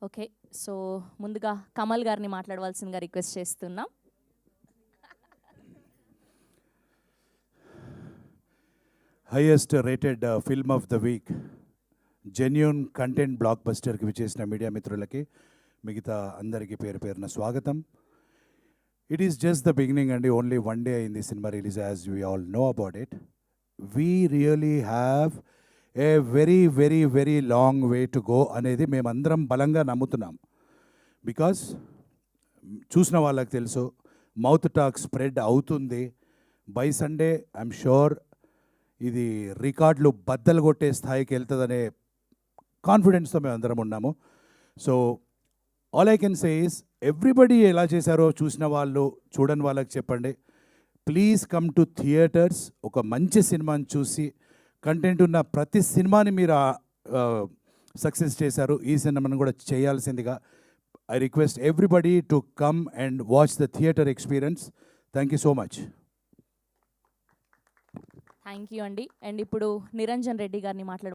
Okay. So ముందుగా కమల్ గారిని మాట్లాడవలసిందిగా రిక్వెస్ట్ చేస్తున్నాం. Highest rated film of the week, genuine content బ్లాక్ బస్టర్కి విచ్చేసిన మీడియా మిత్రులకి, మిగతా అందరికీ పేరు పేరున స్వాగతం. It is just the beginning అండి. ఓన్లీ వన్ డే అయింది cinema release, as we all know about it. We really have a very very very long way to go అనేది మేమందరం బలంగా నమ్ముతున్నాం. బికాస్ చూసిన వాళ్ళకి తెలుసు, మౌత్ టాక్ స్ప్రెడ్ అవుతుంది. బై సండే ఐఎమ్ షూర్ ఇది రికార్డులు బద్దలు కొట్టే స్థాయికి వెళ్తుందనే కాన్ఫిడెన్స్తో మేము అందరం ఉన్నాము. So all I can say is, everybody ఎలా చేశారో చూసిన వాళ్ళు, చూడని వాళ్ళకి చెప్పండి, ప్లీజ్ కమ్ టు థియేటర్స్. ఒక మంచి సినిమాని చూసి, కంటెంట్ ఉన్న ప్రతి సినిమాని మీరు సక్సెస్ చేశారు, ఈ సినిమాని కూడా చేయాల్సిందిగా I request everybody to come and watch the theatre experience. Thank you so much. Thank you అండి. అండ్ ఇప్పుడు నిరంజన్ రెడ్డి గారిని